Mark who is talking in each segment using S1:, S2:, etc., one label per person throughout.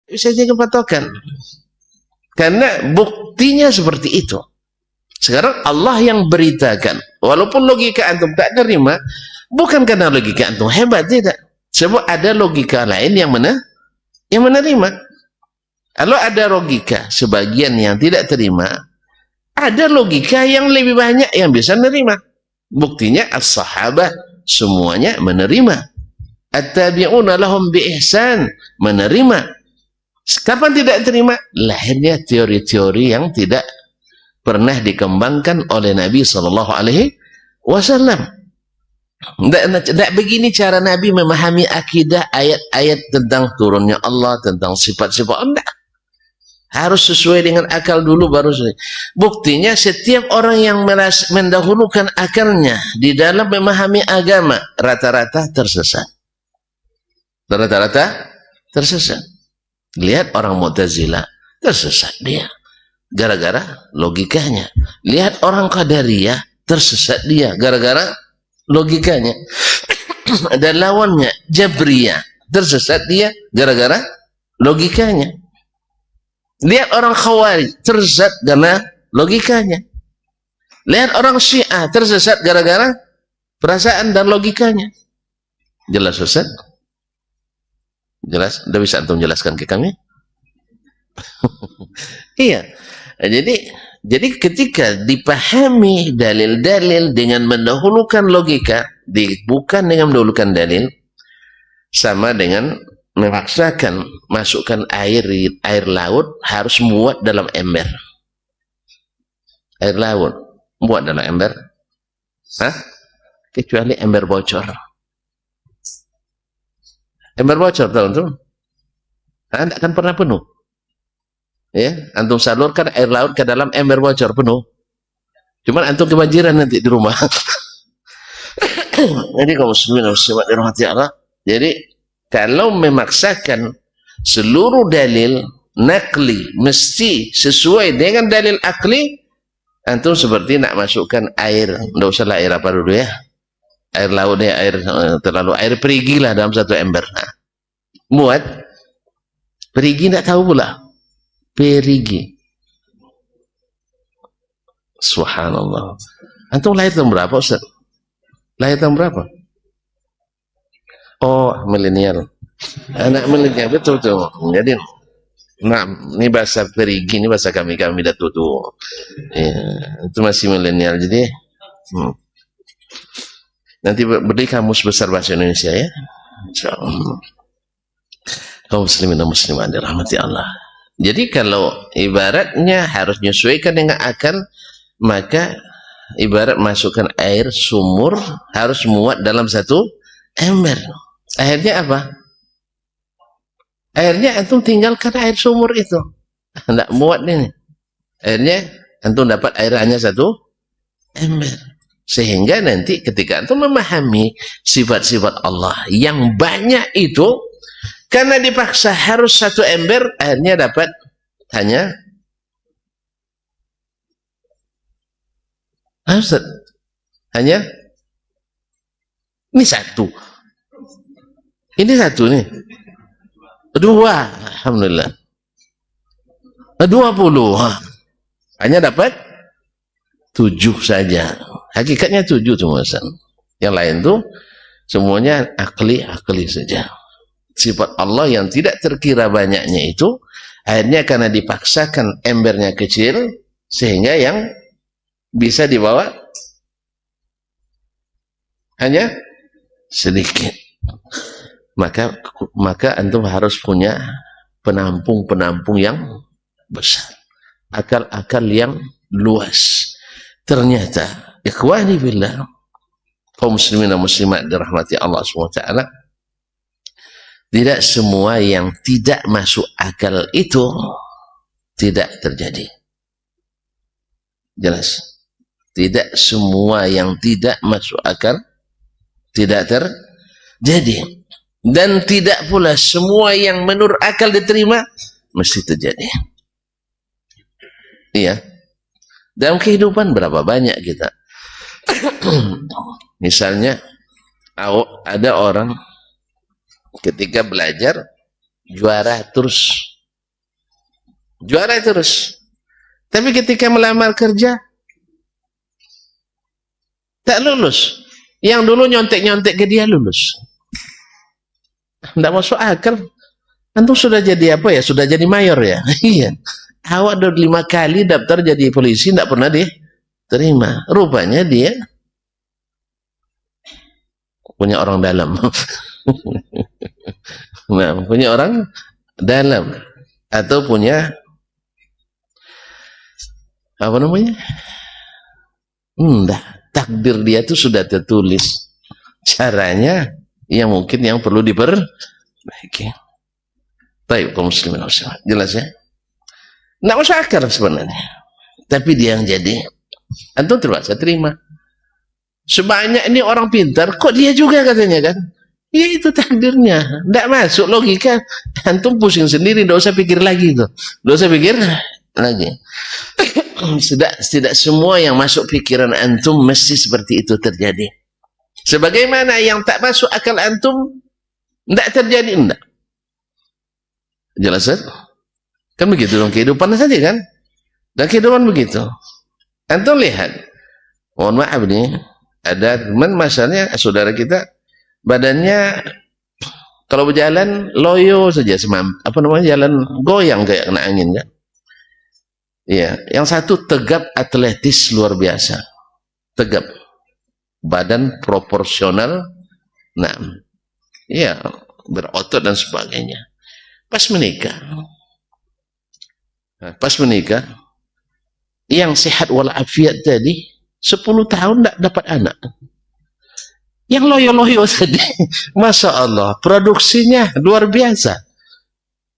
S1: Bisa jadi patokan. Karena buktinya seperti itu. Sekarang Allah yang beritakan. Walaupun logika antum tak terima, bukan karena logika antum hebat, tidak. Sebab ada logika lain yang menerima. Kalau ada logika sebagian yang tidak terima, ada logika yang lebih banyak yang bisa menerima. Buktinya as-sahabah semuanya menerima. At-tabi'una lahum bi ihsan, menerima. Kapan tidak terima? Lahirnya teori-teori yang tidak pernah dikembangkan oleh Nabi Sallallahu Alaihi Wasallam. Tidak begini cara Nabi memahami akidah, ayat-ayat tentang turunnya Allah, tentang sifat-sifat Allah. Harus sesuai dengan akal dulu baru sesuai. Buktinya setiap orang yang mendahulukan akalnya di dalam memahami agama rata-rata tersesat. Rata-rata tersesat. Lihat orang Mu'tazilah, tersesat dia gara-gara logikanya. Lihat orang Qadariyah, tersesat dia gara-gara logikanya. Dan lawannya Jabriyah, tersesat dia gara-gara logikanya. Lihat orang Khawarij, tersesat karena logikanya. Lihat orang Syiah, tersesat gara-gara perasaan dan logikanya. Jelas Ustaz? Jelas? Udah bisa antum jelaskan ke kami? Iya. Jadi ketika dipahami dalil-dalil dengan mendahulukan logika, bukan dengan mendahulukan dalil, sama dengan memaksakan masukkan air laut harus muat dalam ember. Air laut muat dalam ember. Hah? Kecuali ember bocor. Ember bocor, tahu antum? Anda akan pernah penuh. Ya, antum salurkan air laut ke dalam ember bocor penuh. Cuman antum kebanjiran nanti di rumah. Jadi kaum muslimin dan muslimat dirahmati Allah. Jadi kalau memaksakan seluruh dalil nakli mesti sesuai dengan dalil akli, antum seperti nak masukkan air, enggak usahlah air apa dulu ya. Air laut ya, air perigi lah dalam satu ember. Nah, muat perigi tidak tahu pula perigi. Subhanallah. Antum lahir tahun berapa Ustaz? Lahir tahun berapa? Oh, milenial. Anak milenial, betul tuh. Jadi nah, ini bahasa perigi, ini bahasa kami dah tuh. Ya, itu masih milenial. Jadi nanti beli kamus besar bahasa Indonesia ya. Insyaallah. Kaum muslimin dan muslimat dirahmati Allah. Jadi kalau ibaratnya harus menyesuaikan dengan akal, maka ibarat masukkan air sumur harus muat dalam satu ember. Akhirnya apa? Akhirnya antum tinggalkan air sumur itu. Tidak muat ini. Akhirnya antum dapat air hanya satu ember. Sehingga nanti ketika antum memahami sifat-sifat Allah yang banyak itu, karena dipaksa harus satu ember, akhirnya dapat hanya hanya ini satu. Ini satu nih. Dua, alhamdulillah. 20. Hanya dapat 7 saja. Hakikatnya 7 cuma. Yang lain tuh semuanya akli saja. Sifat Allah yang tidak terkira banyaknya itu akhirnya karena dipaksakan embernya kecil sehingga yang bisa dibawa hanya sedikit. Maka antum harus punya penampung yang besar, akal yang luas. Ternyata ikhwani billah, kaum muslimin dan muslimat dirahmati Allah SWT, tidak semua yang tidak masuk akal itu tidak terjadi. Jelas. Tidak semua yang tidak masuk akal tidak terjadi. Dan tidak pula semua yang menurut akal diterima mesti terjadi. Iya. Dalam kehidupan berapa banyak kita. Misalnya ada orang ketika belajar juara terus juara terus. Tapi ketika melamar kerja tak lulus. Yang dulu nyontek-nyontek ke dia lulus. Tidak masuk akal. Antum sudah jadi apa ya? Sudah jadi mayor ya? Iya. Awak udah 5 kali daftar jadi polisi, tidak pernah diterima. Rupanya dia punya orang dalam. Nah, punya orang dalam. Atau punya apa namanya? Takdir dia itu sudah tertulis. Caranya yang mungkin yang perlu diperbaiki. Baik, kaum muslimin muslimat. Jelas ya? Nggak masuk akal sebenarnya. Tapi dia yang jadi. Antum terpaksa terima. Sebanyak ini orang pintar, kok dia juga katanya kan? Ya itu takdirnya. Nggak masuk logika. Antum pusing sendiri, nggak usah pikir lagi itu. Nggak usah pikir lagi. Tidak semua yang masuk pikiran antum mesti seperti itu terjadi. Sebagaimana yang tak masuk akal antum tidak terjadi, enggak. Jelas kan? Kan begitu dong kehidupan saja kan? Dan kehidupan begitu. Antum lihat, mohon maaf nih, ada teman masalahnya saudara kita badannya kalau berjalan loyo saja, apa namanya, jalan goyang kayak kena angin kan? Iya, yang satu tegap atletis luar biasa, tegap, badan proporsional, nah, iya, berotot dan sebagainya. Pas menikah, yang sehat walafiat tadi 10 tahun tidak dapat anak. Yang loyo-loyo tadi, masya Allah, produksinya luar biasa.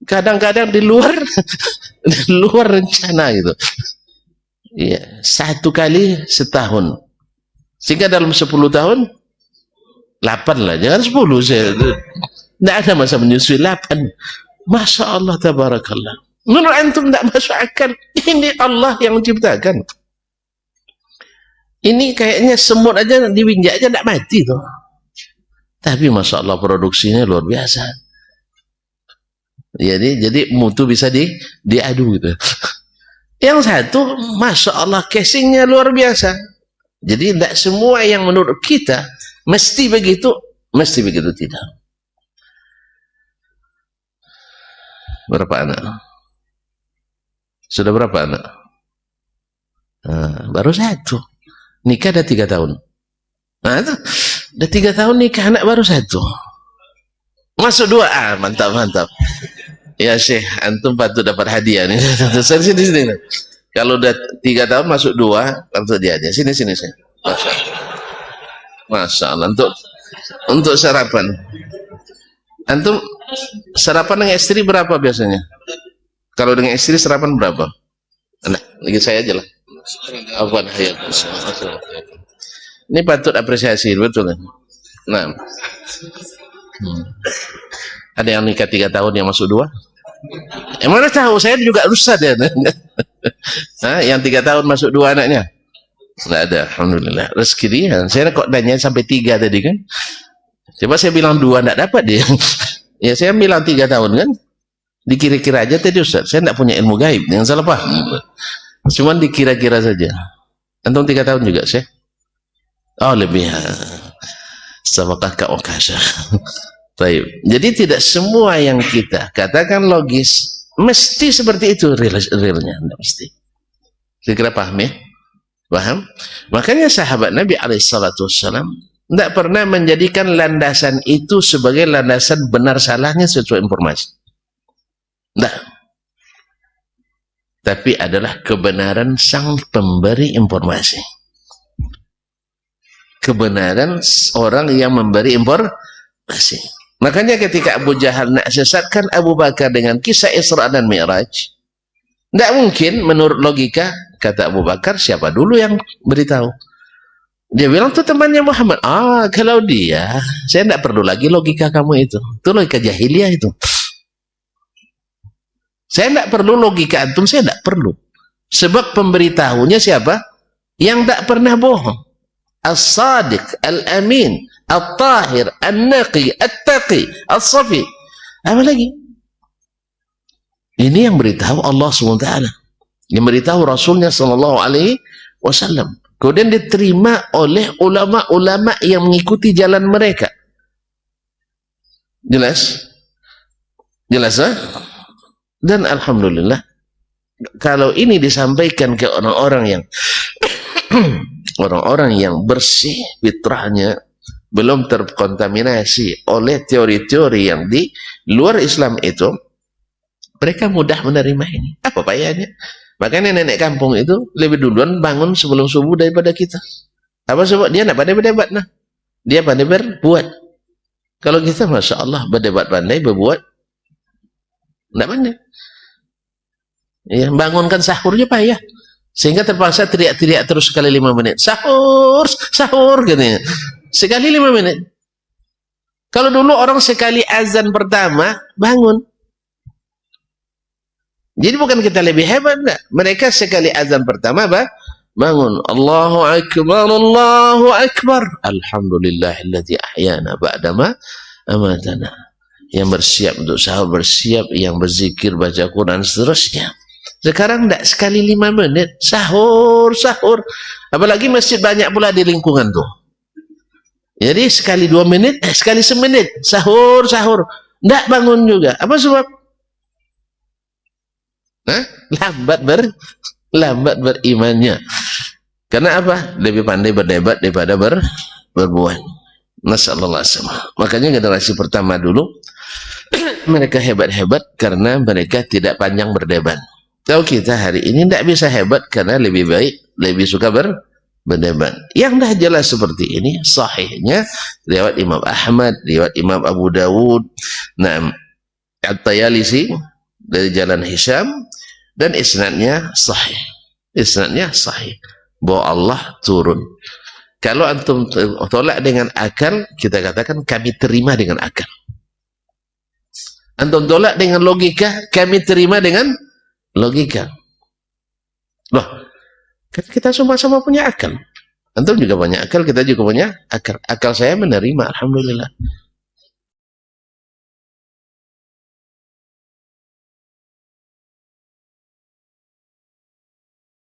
S1: Kadang-kadang di luar rencana gitu. Iya, 1 kali setahun. Sehingga dalam 10 tahun 8 lah, jangan 10 saya. Tidak ada masa menyusui 8. Masya Allah, tabarakallah. Menurut antum tidak masuk akal. Ini Allah yang menciptakan. Ini kayaknya semut aja diwinjak aja tidak mati tuh. Tapi masya Allah produksinya luar biasa. Jadi mutu bisa diadu gitu. Yang satu, masya Allah, casingnya luar biasa. Jadi tidak semua yang menurut kita mesti begitu tidak. Berapa anak? Sudah berapa anak? Baru 1. Nikah ada 3 tahun. Nah itu, udah 3 tahun nikah, anak baru 1. Masuk 2. Mantap. Ya Syekh, antum patut dapat hadiah nih. Sini. Kalau udah 3 tahun masuk 2, patut dia aja. Sini Syekh. Masya Allah. Untuk sarapan. Antum sarapan dengan istri berapa biasanya? Kalau dengan istri sarapan berapa? Nah, lagi saya aja lah. Ini patut apresiasi, betul kan? Nah, ada yang nikah 3 tahun yang masuk 2? Mana tahu, saya juga ustaz ya. Nah, yang 3 tahun masuk 2 anaknya? Nggak ada, alhamdulillah. Rezeki dia. Saya kok nanya sampai 3 tadi kan? Coba saya bilang 2 nggak dapat dia. Ya saya bilang 3 tahun kan? Dikira-kira aja tadi ustaz. Saya nggak punya ilmu gaib, yang salah paham. Cuman dikira-kira saja. Antum 3 tahun juga sih? Oh lebih. Sama kakak wakasha. Baik. Jadi tidak semua yang kita katakan logis mesti seperti itu realnya, tidak mesti. Kira-kira paham ya? Paham? Makanya sahabat Nabi alaihissalam tidak pernah menjadikan landasan itu sebagai landasan benar salahnya sesuai informasi. Tidak. Tapi adalah kebenaran sang pemberi informasi. Kebenaran orang yang memberi informasi. Makanya ketika Abu Jahal nak sesatkan Abu Bakar dengan kisah Isra dan Mi'raj, tidak mungkin menurut logika, kata Abu Bakar, siapa dulu yang beritahu? Dia bilang itu temannya Muhammad. Kalau dia, saya tidak perlu lagi logika kamu itu. Itu logika jahiliyah itu. Saya tidak perlu logika antum, saya tidak perlu. Sebab pemberitahunya siapa? Yang tidak pernah bohong. As-Sadiq, Al-Amin, Al-Tahir, Al-Naqi, Al-Taqi, Al-Safi. Apa lagi? Ini yang beritahu Allah SWT, yang beritahu Rasulnya Sallallahu Alaihi Wasallam. Kemudian diterima oleh ulama-ulama yang mengikuti jalan mereka. Jelas? Jelas, ha? Dan alhamdulillah, kalau ini disampaikan ke orang-orang yang orang-orang yang bersih fitrahnya, belum terkontaminasi oleh teori-teori yang di luar Islam itu, mereka mudah menerima ini. Apa payahnya? Makanya nenek kampung itu lebih duluan bangun sebelum subuh daripada kita. Apa sebab? Dia nak pandai-pandai, nah. Dia pandai berbuat. Kalau kita, Masya Allah, berdebat pandai, berbuat tidak pandai. Ya, bangunkan sahurnya payah. Sehingga terpaksa teriak-teriak terus sekali 5 menit. Sahur, sahur, katanya. Sekali 5 menit. Kalau dulu orang sekali azan pertama, bangun. Jadi bukan kita lebih hebat, enggak. Mereka sekali azan pertama, bangun. Allahu Akbar, Allahu Akbar. Alhamdulillahilladzi ahyana ba'dama amatana. Yang bersiap untuk sahur, bersiap, yang berzikir, baca Quran, seterusnya. Sekarang tidak, sekali 5 menit, sahur, sahur. Apalagi masjid banyak pula di lingkungan tuh. Jadi sekali 2 menit, sekali semenit, sahur, sahur. Tidak bangun juga. Apa sebab? Hah? Lambat berimannya. Karena apa? Lebih pandai berdebat daripada berbuat. Nasallallahu alaihi wasallam. Makanya generasi pertama dulu mereka hebat-hebat karena mereka tidak panjang berdebat. Kalau kita hari ini tidak bisa hebat karena lebih baik, lebih suka berdebat. Yang dah jelas seperti ini, sahihnya riwayat Imam Ahmad, riwayat Imam Abu Dawud, At-Tayalisi dari jalan Hisham, dan isnadnya sahih. Isnadnya sahih bahwa Allah turun. Kalau antum tolak dengan akal, kita katakan kami terima dengan akal. Antum tolak dengan logika, kami terima dengan logika. Loh, kita sama-sama punya akal. Antum juga punya akal, kita juga punya akal. Akal saya menerima, alhamdulillah.